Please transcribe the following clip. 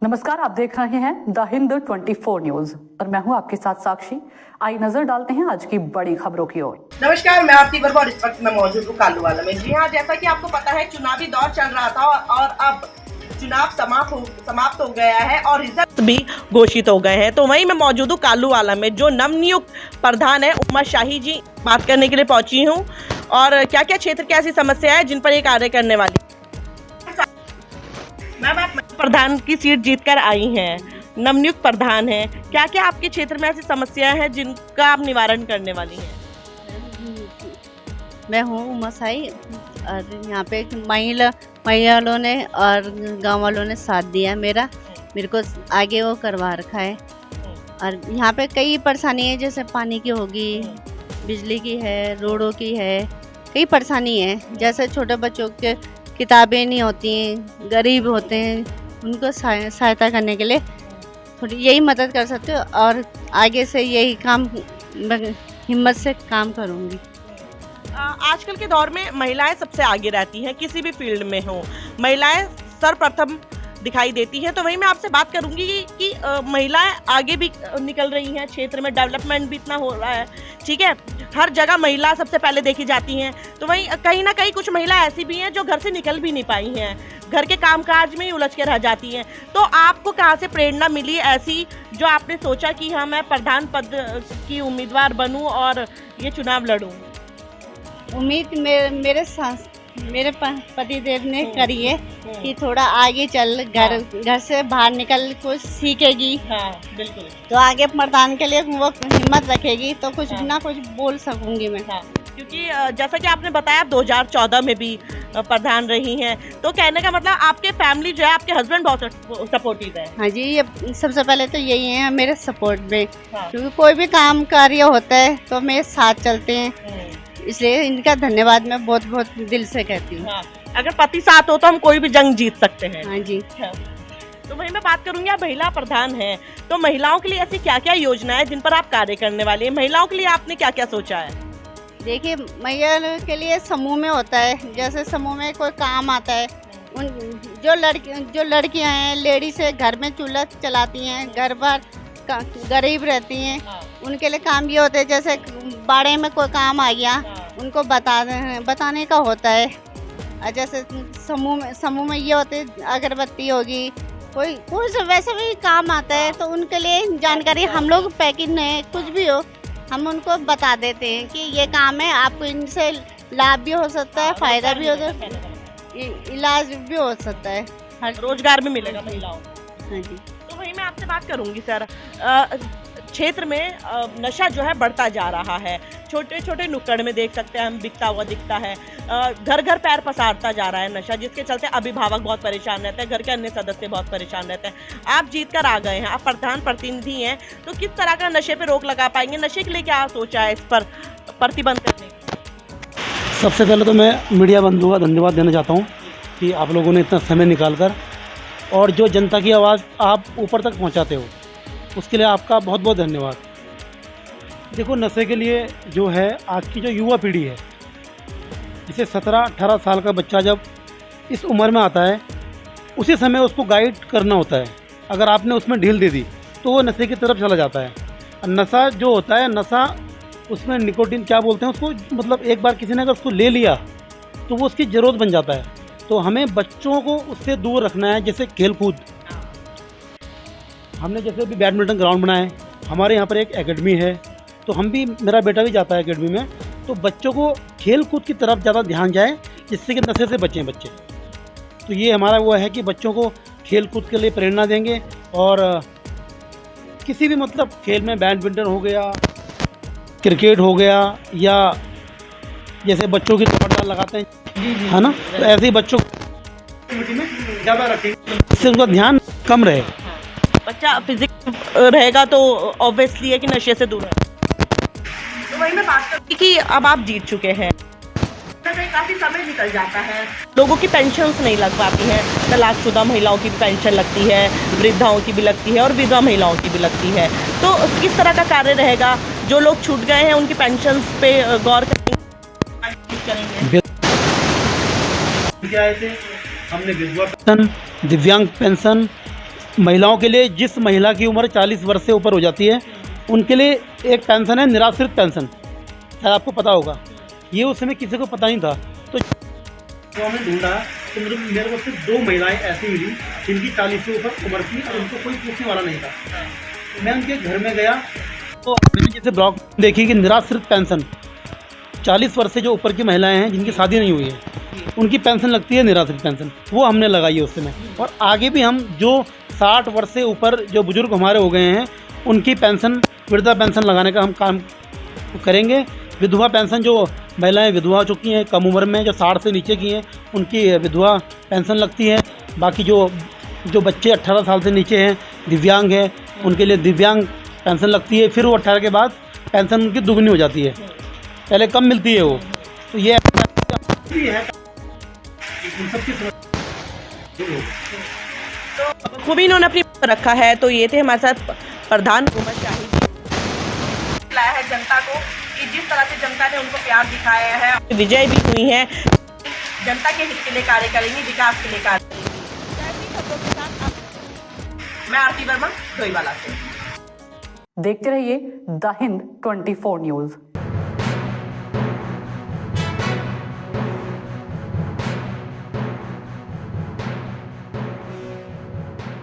नमस्कार, आप देख रहे हैं द हिंद 24 न्यूज और मैं हूं आपके साथ साक्षी। आई नजर डालते हैं आज की बड़ी खबरों की ओर। नमस्कार, मैं आरती वर्मा और इस वक्त मैं मौजूद हूँ कालूवाला में। जी हाँ, जैसा कि आपको पता है चुनावी दौर चल रहा था और अब चुनाव समाप्त हो गया है और रिजल्ट भी घोषित हो गए हैं। तो वहीं मैं मौजूद हूँ कालूवाला में, जो नवनियुक्त प्रधान है उमा शाही जी, बात करने के लिए पहुंची हूँ और क्या क्या क्षेत्र की ऐसी समस्या है जिन पर ये कार्य करने वाली। मैम, आप प्रधान की सीट जीतकर आई हैं, नवनियुक्त प्रधान हैं, क्या क्या आपके क्षेत्र में ऐसी समस्याएं हैं जिनका आप निवारण करने वाली हैं? मैं हूँ उमा शाही और यहाँ पे महिला वालों ने और गांव वालों ने साथ दिया मेरे को आगे वो करवा रखा है। और यहाँ पे कई परेशानी है, जैसे पानी की होगी, बिजली की है, रोडों की है, कई परेशानी है। जैसे छोटे बच्चों के किताबें नहीं होती हैं, गरीब होते हैं, उनको सहायता करने के लिए थोड़ी यही मदद कर सकते हो और आगे से यही काम हिम्मत से काम करूँगी। आजकल के दौर में महिलाएं सबसे आगे रहती हैं, किसी भी फील्ड में हो महिलाएं सर्वप्रथम दिखाई देती हैं। तो वहीं मैं आपसे बात करूंगी कि महिलाएं आगे भी निकल रही हैं, क्षेत्र में डेवलपमेंट भी इतना हो रहा है, ठीक है, हर जगह महिला सबसे पहले देखी जाती हैं। तो वहीं कहीं ना कहीं कुछ महिला ऐसी भी हैं जो घर से निकल भी नहीं पाई हैं, घर के कामकाज में ही उलझ के रह जाती हैं। तो आपको कहाँ से प्रेरणा मिली ऐसी, जो आपने सोचा कि हाँ मैं प्रधान पद की उम्मीदवार बनूं और ये चुनाव लड़ूं? उम्मीद मेरे पतिदेव ने करी है कि थोड़ा आगे चल, घर से बाहर निकल कुछ सीखेगी। हाँ, बिल्कुल। तो आगे प्रधान के लिए वो हिम्मत रखेगी तो कुछ ना कुछ बोल सकूंगी मैं। हाँ, क्योंकि जैसा कि आपने बताया 2014 में भी प्रधान रही हैं, तो कहने का मतलब आपके फैमिली जो है, आपके हस्बैंड बहुत सपोर्टिव है। हाँ जी, ये सबसे पहले तो यही है मेरे सपोर्ट में। हाँ। क्योंकि कोई भी काम कार्य होता है तो मेरे साथ चलते हैं, इसलिए इनका धन्यवाद मैं बहुत बहुत दिल से कहती हूँ। हाँ, अगर पति साथ हो तो हम कोई भी जंग जीत सकते हैं। हाँ जी। हाँ। तो वहीं मैं बात करूंगी, आप महिला प्रधान हैं, तो महिलाओं के लिए ऐसी क्या क्या योजना है जिन पर आप कार्य करने वाली है? महिलाओं के लिए आपने क्या क्या सोचा है? देखिए, महिला के लिए समूह में होता है, जैसे समूह में कोई काम आता है, उन जो लड़कियां हैं, लेडीज है, घर में चूल्हा चलाती हैं, घर पर गरीब रहती हैं, उनके लिए काम ये होता है, जैसे बाड़े में कोई काम आ गया उनको बताने का होता है। जैसे समूह में ये होते है, अगरबत्ती होगी, कोई वैसे भी काम आता है तो उनके लिए जानकारी हम लोग पैकिंग है, कुछ भी हो हम उनको बता देते हैं कि ये काम है, आपको इनसे लाभ भी हो सकता है, फायदा भी हो सकता है, इलाज भी हो सकता है, हर रोजगार भी मिलेगा महिलाओं को। हाँ जी। तो वहीं मैं आपसे बात करूंगी सर, क्षेत्र में नशा जो है बढ़ता जा रहा है, छोटे छोटे नुक्कड़ में देख सकते हैं हम, बिकता हुआ दिखता है, घर घर पैर पसारता जा रहा है नशा, जिसके चलते अभिभावक बहुत परेशान रहते हैं, घर के अन्य सदस्य बहुत परेशान रहते हैं। आप जीत कर आ गए हैं, आप प्रधान प्रतिनिधि हैं, तो किस तरह का नशे पे रोक लगा पाएंगे? नशे के लिए क्या सोचा है इस पर प्रतिबंध करने? सबसे पहले तो मैं मीडिया बंधुओं का धन्यवाद देना चाहता हूँ कि आप लोगों ने इतना समय निकाल कर और जो जनता की आवाज़ आप ऊपर तक पहुँचाते हो, उसके लिए आपका बहुत बहुत धन्यवाद। देखो, नशे के लिए जो है आज की जो युवा पीढ़ी है, जिसे 17-18 साल का बच्चा जब इस उम्र में आता है, उसी समय उसको गाइड करना होता है। अगर आपने उसमें ढील दे दी तो वो नशे की तरफ चला जाता है। नशा जो होता है, नशा उसमें निकोटीन क्या बोलते हैं उसको, मतलब एक बार किसी ने अगर उसको ले लिया तो वो उसकी ज़रूरत बन जाता है। तो हमें बच्चों को उससे दूर रखना है। जैसे खेलकूद, हमने जैसे अभी बैडमिंटन ग्राउंड बनाए, हमारे यहाँ पर एक एकेडमी है, तो हम भी, मेरा बेटा भी जाता है एकेडमी में, तो बच्चों को खेल कूद की तरफ ज़्यादा ध्यान जाए, जिससे कि नशे से बचें बच्चे। तो ये हमारा वो है कि बच्चों को खेल कूद के लिए प्रेरणा देंगे और किसी भी मतलब खेल में, बैडमिंटन हो गया, क्रिकेट हो गया, या जैसे बच्चों की दौड़ लगाते हैं, है ना, तो ऐसे ही बच्चों ज़्यादा रखेंगे, इससे उनका ध्यान कम रहे। बच्चा फिजिक्स रहेगा तो ऑब्वियसली है कि नशे से दूर है। तो वही मैं बात करती कि अब आप जीत चुके हैं, काफी समय निकल जाता है, लोगों की पेंशन्स नहीं लग पाती हैं, तलाकशुदा महिलाओं की भी पेंशन लगती है, वृद्धाओं की भी लगती है और विधवा महिलाओं की भी लगती है। तो किस तरह का कार्य रहेगा? जो लोग छूट गए हैं उनकी पेंशन्स पे गौर करेंगे। हमने विधवा पेंशन, दिव्यांग पेंशन महिलाओं के लिए, जिस महिला की उम्र 40 वर्ष से ऊपर हो जाती है उनके लिए एक पेंशन है, निराश्रित पेंशन, शायद आपको पता होगा। ये उस समय किसी को पता नहीं था, तो हमने ढूंढा तो मेरे को सिर्फ 2 महिलाएं ऐसी मिली जिनकी 40 से ऊपर उम्र थी और उनको कोई पूछने वाला नहीं था। मैं उनके घर में गया तो मैंने जैसे ब्लॉग देखी कि निराश्रित पेंशन, 40 वर्ष से जो ऊपर की महिलाएं हैं जिनकी शादी नहीं हुई है उनकी पेंशन लगती है निराश्रित पेंशन, वो हमने लगाई है उस समय। और आगे भी हम जो 60 वर्ष से ऊपर जो बुजुर्ग हमारे हो गए हैं उनकी पेंशन, वृद्धा पेंशन लगाने का हम काम करेंगे। विधवा पेंशन, जो महिलाएं विधवा हो चुकी हैं कम उम्र में, जो 60 से नीचे की हैं उनकी विधवा पेंशन लगती है। बाकी जो बच्चे 18 साल से नीचे हैं, दिव्यांग हैं, उनके लिए दिव्यांग पेंशन लगती है। फिर वो 18 के बाद पेंशन उनकी दुगनी हो जाती है, पहले कम मिलती है वो। तो ये है इन सब की खूबी इन्होंने अपनी रखा है। तो ये थे हमारे साथ प्रधान उमर शाहिद, लाया है जनता को कि जिस तरह से जनता ने उनको प्यार दिखाया है, विजय भी हुई है, जनता के हित के लिए कार्य करेंगी, विकास के लिए कार्य करेंगी। ऐसी खबरों के साथ मैं आरती वर्मा डोईवाला से। देखते रहिए द हिंद 24 न्यूज।